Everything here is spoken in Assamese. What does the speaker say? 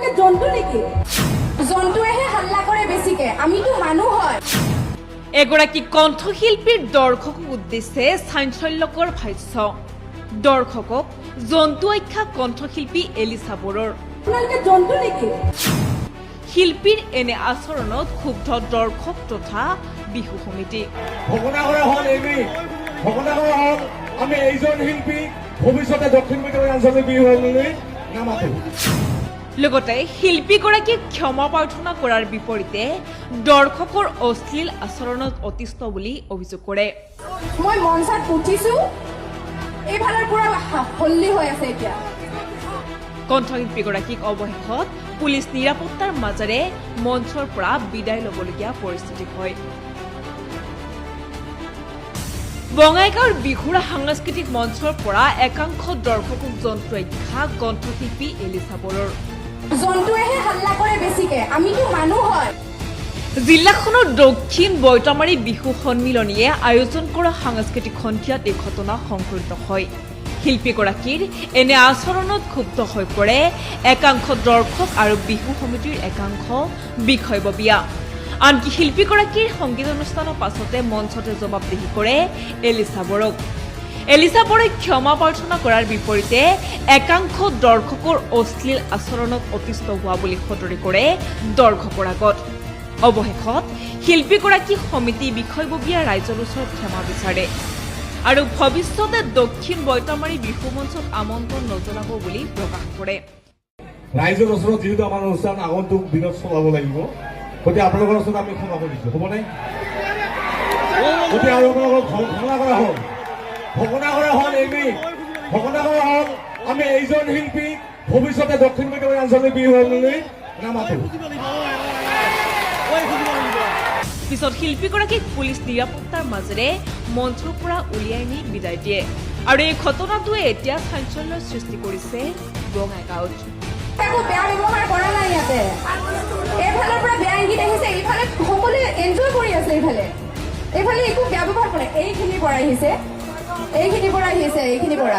আপোনালোকে জন্তু নেকি? জন্তুৱেহে হাল্লা কৰে বেছিকে, আমিতো মানুহ হয়। এগৰাকী কণ্ঠশিল্পীৰ দৰ্শকক উদ্দেশ্যে চাঞ্চল্যকৰ ভাষ্য। দৰ্শকক জন্তু আখ্যা কণ্ঠশিল্পী এলিছা বড়োৰ। আপোনালোকে জন্তু নেকি? শিল্পীৰ এনে আচৰণত ক্ষুব্ধ দৰ্শক তথা বিহু সমিতি। ঘোষণা কৰা হ'ল আমি এইজন শিল্পী ভৱিষ্যতে দক্ষিণ পূবৰ আঞ্চলিক বিহু সমিতিলৈ নামাতো। লগতে শিল্পীগৰাকীক ক্ষমা প্ৰাৰ্থনা কৰাৰ বিপৰীতে দৰ্শকৰ অশ্লীল আচৰণত অতিষ্ঠ বুলি অভিযোগ কৰে। মই মঞ্চত উঠিছো, এইফালৰ পৰা হল্লি হৈ আছে এতিয়া। কণ্ঠশিল্পীগৰাকীক অৱশেষত পুলিচ নিৰাপত্তাৰ মাজেৰে মঞ্চৰ পৰা বিদায় ল'বলগীয়া পৰিস্থিতি হয়। বঙাইগাঁৱৰ বিহুৰা সাংস্কৃতিক মঞ্চৰ পৰা একাংশ দৰ্শকক জন্তু আখ্যা কণ্ঠশিল্পী এলিছা বড়োৰ। জন্তুৱেহে হাল্লা কৰে বেছিকে, আমিতো মানুহ হয়। জিলাখনৰ দক্ষিণ বৈতমাৰী বিহু সন্মিলনীয়ে আয়োজন কৰা সাংস্কৃতিক সন্ধিয়াত এই ঘটনা সংঘটিত হয়। শিল্পীগৰাকীৰ এনে আচৰণত ক্ষুব্ধ হৈ পৰে একাংশ দৰ্শক আৰু বিহু সমিতিৰ একাংশ বিষয়ববীয়া। আনকি শিল্পীগৰাকীৰ সংগীতানুষ্ঠানৰ পাছতে মঞ্চতে জবাবদিহি কৰে এলিছা বড়োক। এলিছা বড়োই ক্ষমা প্ৰাৰ্থনা কৰাৰ বিপৰীতে একাংশ দৰ্শকৰ অশ্লীল আচৰণত অতিষ্ঠ হোৱা বুলি সদৰি কৰে দৰ্শকৰ আগত। অৱশেষত শিল্পীগৰাকী সমিতি বিষয়ববীয়া ৰাইজৰ ওচৰত ক্ষমা বিচাৰে আৰু ভৱিষ্যতে দক্ষিণ বৈতমাৰী বিহু মঞ্চত আমন্ত্ৰণ নজনাব বুলি প্ৰকাশ কৰে। ৰাইজৰ ওচৰত যিহেতু আমাৰ অনুষ্ঠান আগন্তুক দিনত চলাব লাগিব, গতিকে আপোনালোকৰ ওচৰত আমি ক্ষমা কৰিছোঁ, হ'বনে? গতিকে আৰু আপোনালোকক ঘোষণা কৰা হ'ল আমি এইজন শিল্পী ভৱিষ্যতে দক্ষিণ পূবৰ আঞ্চলিক বিহু সমিতিলৈ নামাতো। পিছত শিল্পীগৰাকীক পুলিচ নিৰাপত্তাৰ মাজেৰে মঞ্চৰ পৰা উলিয়াই নি বিদায় দিয়ে। আৰু এই ঘটনাটোৱে এতিয়া চাঞ্চল্যৰ সৃষ্টি কৰিছে বঙাইগাঁৱত। একো বেয়া ব্যৱহাৰ কৰা নাই ইয়াতে। এইফালৰ পৰা বেয়া ইংগিত আহিছে, এইফালে সকলোৱে এনজয় কৰি আছে। এইফালে একো বেয়া ব্যৱহাৰ কৰে। এইখিনিৰ পৰা আহিছে।